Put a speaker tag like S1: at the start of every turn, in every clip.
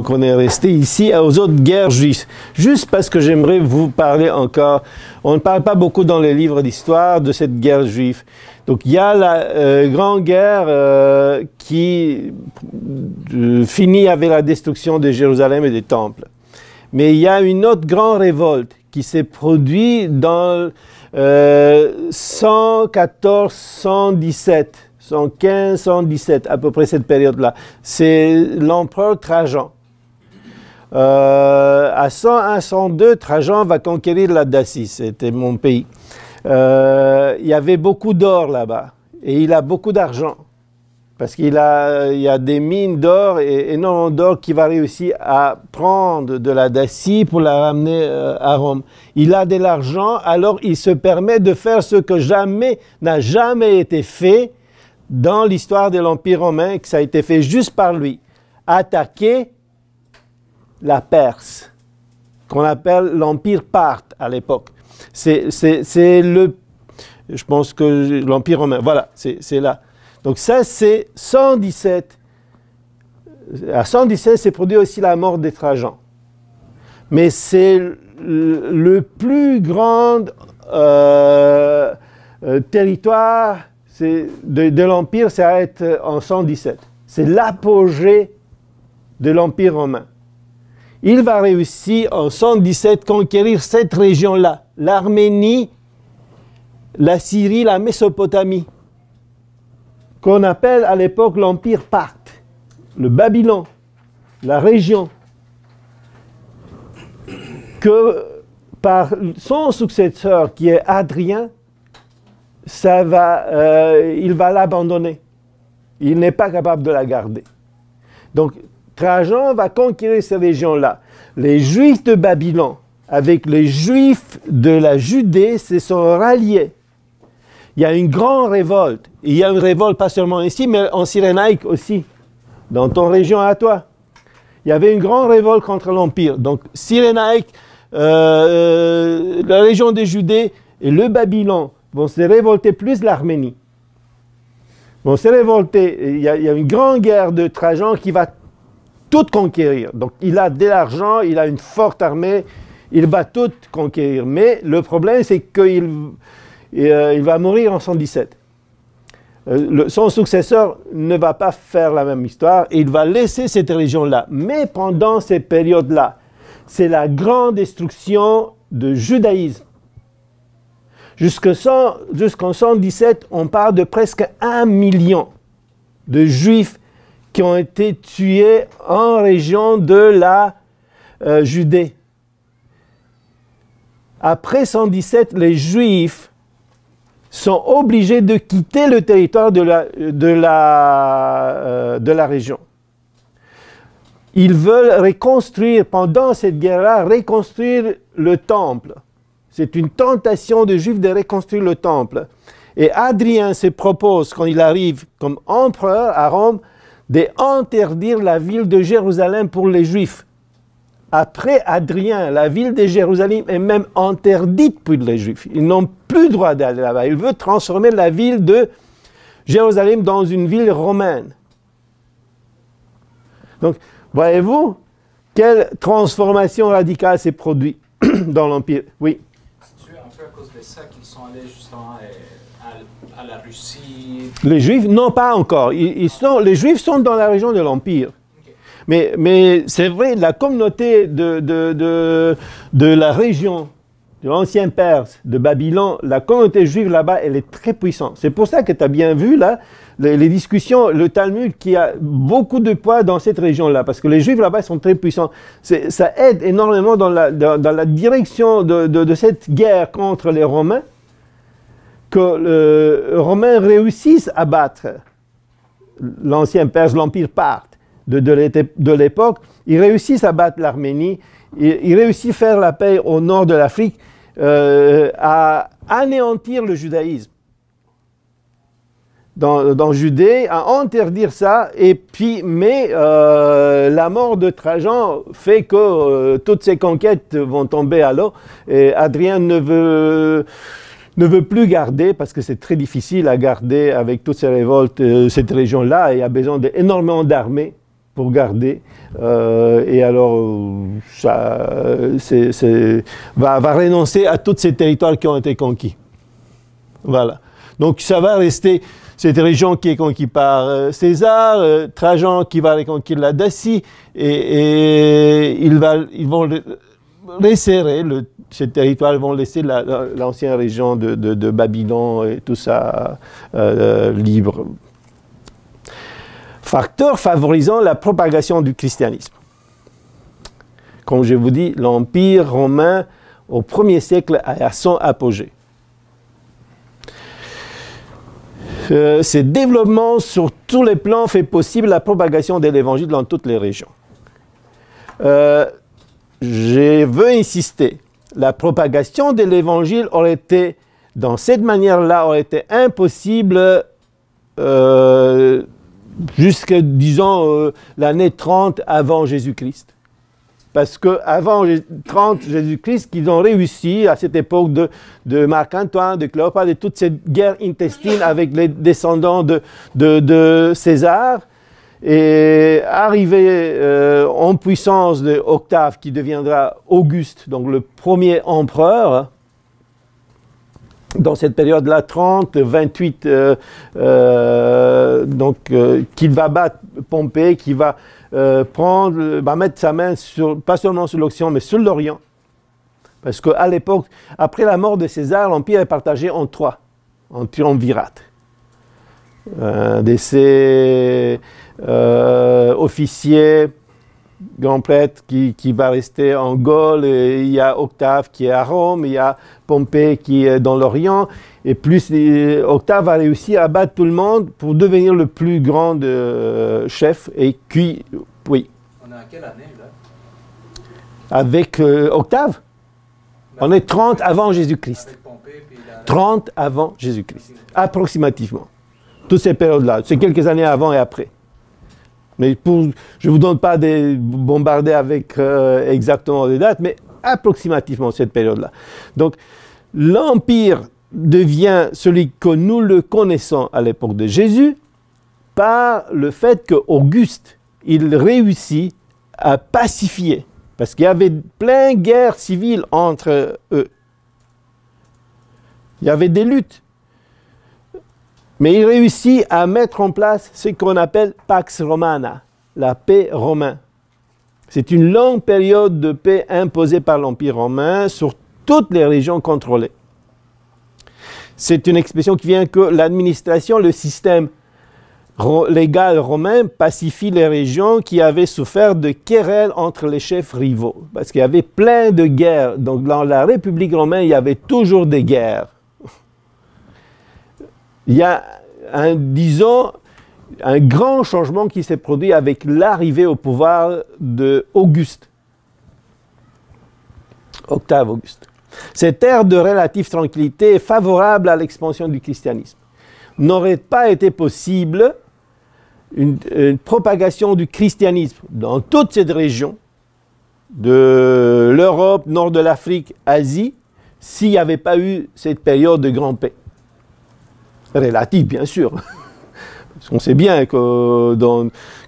S1: Donc on est resté ici aux autres guerres juives. Juste parce que j'aimerais vous parler encore, on ne parle pas beaucoup dans les livres d'histoire de cette guerre juive. Donc il y a la grande guerre qui finit avec la destruction de Jérusalem et des temples. Mais il y a une autre grande révolte qui s'est produite dans 114, 117, 115, 117, à peu près cette période-là. C'est l'empereur Trajan. À 101, 102, Trajan va conquérir la Dacie, c'était mon pays. Il y avait beaucoup d'or là-bas et il a beaucoup d'argent parce il y a des mines d'or et énormément d'or qui va réussir à prendre de la Dacie pour la ramener à Rome. Il a de l'argent, alors il se permet de faire ce que n'a jamais été fait dans l'histoire de l'Empire romain, que ça a été fait juste par lui. Attaquer la Perse, qu'on appelle l'Empire parthe à l'époque. C'est je pense que l'Empire romain, voilà, c'est là. Donc ça, c'est 117. À 117, c'est produit aussi la mort de Trajan. Mais c'est le plus grand territoire de l'Empire, ça va être en 117. C'est l'apogée de l'Empire romain. Il va réussir en 117 conquérir cette région-là, l'Arménie, la Syrie, la Mésopotamie, qu'on appelle à l'époque l'Empire parthe, le Babylone, la région, que par son successeur qui est Hadrien, il va l'abandonner. Il n'est pas capable de la garder. Donc, Trajan va conquérir ces régions-là. Les Juifs de Babylone, avec les Juifs de la Judée, se sont ralliés. Il y a une grande révolte. Il y a une révolte pas seulement ici, mais en Cyrénaïque aussi, dans ton région à toi. Il y avait une grande révolte contre l'Empire. Donc, Cyrénaïque, la région de Judée et le Babylone vont se révolter, plus l'Arménie. Vont se révolter. Il y a une grande guerre de Trajan qui va tout conquérir. Donc, il a de l'argent, il a une forte armée, il va tout conquérir. Mais le problème, c'est qu'il va mourir en 117. Son successeur ne va pas faire la même histoire, et il va laisser cette région-là. Mais pendant ces périodes-là, c'est la grande destruction du judaïsme. Jusqu'en 117, on parle de presque 1 million de juifs qui ont été tués en région de la Judée. Après 117, les Juifs sont obligés de quitter le territoire de la région. Ils veulent reconstruire, pendant cette guerre-là, reconstruire le temple. C'est une tentation des Juifs de reconstruire le temple. Et Hadrien se propose, quand il arrive comme empereur à Rome, d'interdire la ville de Jérusalem pour les Juifs. Après Hadrien, la ville de Jérusalem est même interdite pour les Juifs. Ils n'ont plus le droit d'aller là-bas. Il veut transformer la ville de Jérusalem dans une ville romaine. Donc, voyez-vous, quelle transformation radicale s'est produite dans l'Empire. Oui.
S2: C'est un peu à cause de ça qu'ils sont allés justement à la Russie?
S1: Les Juifs, non, pas encore. Les Juifs sont dans la région de l'Empire. Okay. Mais c'est vrai, la communauté de la région, de l'ancien Perse, de Babylone, la communauté juive là-bas, elle est très puissante. C'est pour ça que tu as bien vu là, les discussions, le Talmud qui a beaucoup de poids dans cette région-là, parce que les Juifs là-bas sont très puissants. Ça aide énormément dans la direction de cette guerre contre les Romains, que les Romains réussissent à battre l'ancien Perse, l'Empire parthe de l'époque. Ils réussissent à battre l'Arménie, ils réussissent à faire la paix au nord de l'Afrique, à anéantir le judaïsme dans Judée, à interdire ça, mais la mort de Trajan fait que toutes ces conquêtes vont tomber à l'eau, et Hadrien ne veut plus garder, parce que c'est très difficile à garder avec toutes ces révoltes, cette région-là, et il y a besoin d'énormément d'armées pour garder. Et alors, ça va renoncer à tous ces territoires qui ont été conquis. Voilà. Donc ça va rester cette région qui est conquise par César, Trajan qui va reconquérir la Dacie, et ils vont resserrer ces territoires, ils vont laisser l'ancienne région de Babylone et tout ça libre. Facteur favorisant la propagation du christianisme. Comme je vous dis, l'Empire romain au 1er siècle a son apogée. Ce développement sur tous les plans fait possible la propagation de l'évangile dans toutes les régions. Je veux insister, la propagation de l'évangile aurait été, dans cette manière-là, aurait été impossible jusqu'à, disons, l'année 30 avant Jésus-Christ. Parce qu'avant 30 Jésus-Christ, qu'ils ont réussi à cette époque de Marc-Antoine, de Cléopâtre, de toute cette guerre intestine avec les descendants de César, et arrivé en puissance de Octave, qui deviendra Auguste, donc le premier empereur, dans cette période-là, 30, 28, qu'il va battre Pompée, qui va mettre sa main pas seulement sur l'Occident, mais sur l'Orient. Parce qu'à l'époque, après la mort de César, l'Empire est partagé en trois, en triumvirate. De ces officiers, grand prêtre qui va rester en Gaule, et il y a Octave qui est à Rome, il y a Pompée qui est dans l'Orient, et plus Octave a réussi à battre tout le monde pour devenir le plus grand chef, et qui, oui.
S2: On est en quelle année là?
S1: Avec Octave, on est 30 avant Jésus-Christ.
S2: Avec Pompée, puis
S1: 30 avant Jésus-Christ, approximativement. Toutes ces périodes-là, c'est quelques années avant et après. Mais je ne vous donne pas de bombarder avec exactement les dates, mais approximativement cette période-là. Donc, l'Empire devient celui que nous le connaissons à l'époque de Jésus par le fait qu'Auguste, il réussit à pacifier, parce qu'il y avait plein de guerres civiles entre eux. Il y avait des luttes. Mais il réussit à mettre en place ce qu'on appelle Pax Romana, la paix romaine. C'est une longue période de paix imposée par l'Empire romain sur toutes les régions contrôlées. C'est une expression qui vient que l'administration, le système légal romain pacifie les régions qui avaient souffert de querelles entre les chefs rivaux. Parce qu'il y avait plein de guerres. Donc dans la République romaine, il y avait toujours des guerres. Il y a, disons, un grand changement qui s'est produit avec l'arrivée au pouvoir d'Auguste. Octave Auguste. Cette ère de relative tranquillité est favorable à l'expansion du christianisme. N'aurait pas été possible une propagation du christianisme dans toute cette région, de l'Europe, nord de l'Afrique, Asie, s'il n'y avait pas eu cette période de grande paix. Relative, bien sûr. Parce qu'on sait bien que,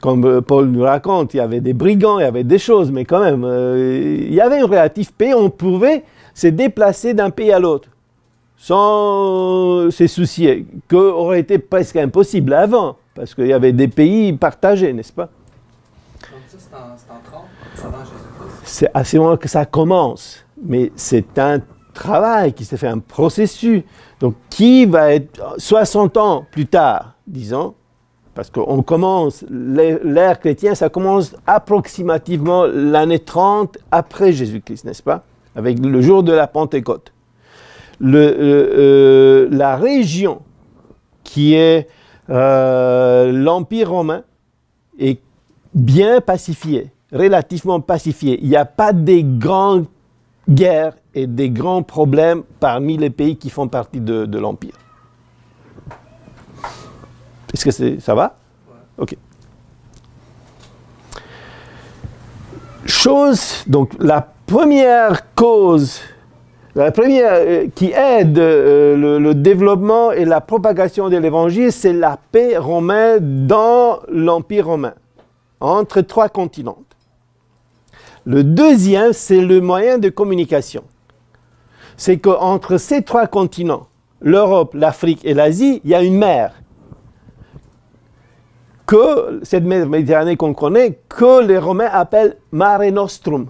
S1: comme Paul nous raconte, il y avait des brigands, il y avait des choses, mais quand même, il y avait une relative paix, on pouvait se déplacer d'un pays à l'autre, sans se soucier, qu'aurait été presque impossible avant, parce qu'il y avait des pays partagés, n'est-ce pas?
S2: Donc ça, c'est en 30, avant Jésus-Christ.
S1: C'est à ce moment que ça commence, mais c'est un travail qui s'est fait, un processus, donc qui va être 60 ans plus tard, disons, parce qu'on commence, l'ère chrétienne, ça commence approximativement l'année 30 après Jésus-Christ, n'est-ce pas? Avec le jour de la Pentecôte. La région qui est l'Empire romain est bien pacifiée, relativement pacifiée. Il n'y a pas des grandes guerres et des grands problèmes parmi les pays qui font partie de l'Empire. Est-ce que ça va? Ouais. Ok. Donc la première cause, la première qui aide le développement et la propagation de l'Évangile, c'est la paix romaine dans l'Empire romain. entre 3 continents. Le deuxième, c'est le moyen de communication. C'est qu'entre ces 3 continents, l'Europe, l'Afrique et l'Asie, il y a une mer. Que cette mer Méditerranée qu'on connaît, que les Romains appellent Mare Nostrum,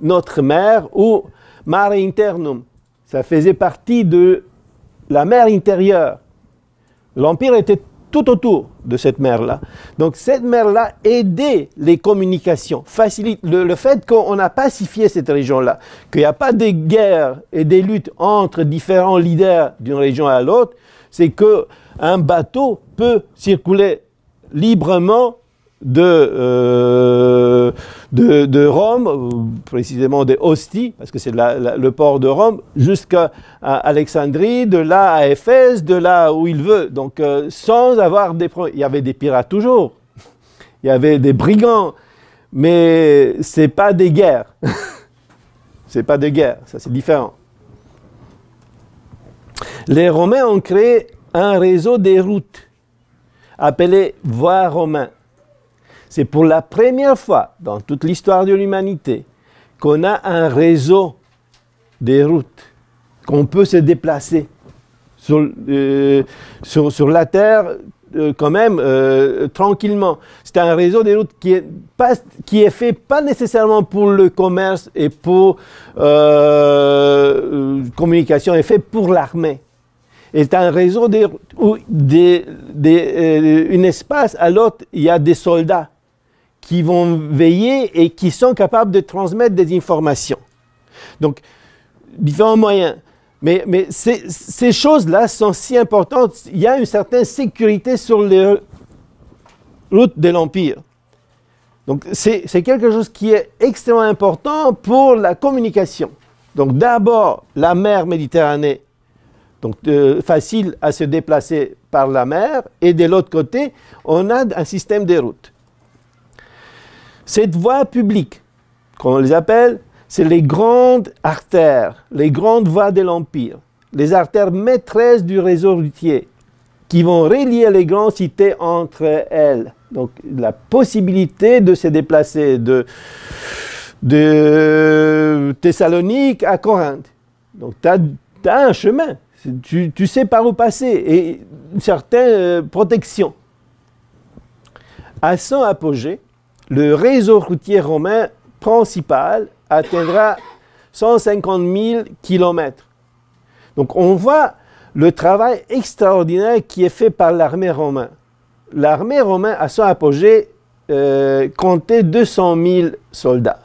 S1: notre mer, ou Mare Internum. Ça faisait partie de la mer intérieure. L'Empire était tout autour de cette mer-là. Donc cette mer-là aidait les communications, facilite le fait qu'on a pacifié cette région-là, qu'il n'y a pas de guerres et des luttes entre différents leaders d'une région à l'autre, c'est qu'un bateau peut circuler librement de Rome, précisément de Ostie, parce que c'est le port de Rome, jusqu'à Alexandrie, de là à Éphèse, de là où il veut. Donc, sans avoir des problèmes. Il y avait des pirates toujours, il y avait des brigands, mais ce n'est pas des guerres. Ce n'est pas des guerres, ça c'est différent. Les Romains ont créé un réseau des routes, appelé voies romaines. C'est pour la première fois dans toute l'histoire de l'humanité qu'on a un réseau des routes, qu'on peut se déplacer sur la terre quand même tranquillement. C'est un réseau des routes qui est fait pas nécessairement pour le commerce et pour communication, est fait pour l'armée. C'est un réseau où un espace à l'autre, il y a des soldats qui vont veiller et qui sont capables de transmettre des informations. Donc, différents moyens. Mais ces choses-là sont si importantes. Il y a une certaine sécurité sur les routes de l'Empire. Donc, c'est quelque chose qui est extrêmement important pour la communication. Donc, d'abord, la mer Méditerranée. Donc, facile à se déplacer par la mer. Et de l'autre côté, on a un système de routes. Cette voie publique, comme on les appelle, c'est les grandes artères, les grandes voies de l'Empire, les artères maîtresses du réseau routier, qui vont relier les grandes cités entre elles. Donc, la possibilité de se déplacer de Thessalonique à Corinthe. Donc, tu as un chemin. Tu sais par où passer et une certaine protection. À son apogée, le réseau routier romain principal atteindra 150 000 km. Donc on voit le travail extraordinaire qui est fait par l'armée romaine. L'armée romaine, à son apogée, comptait 200 000 soldats.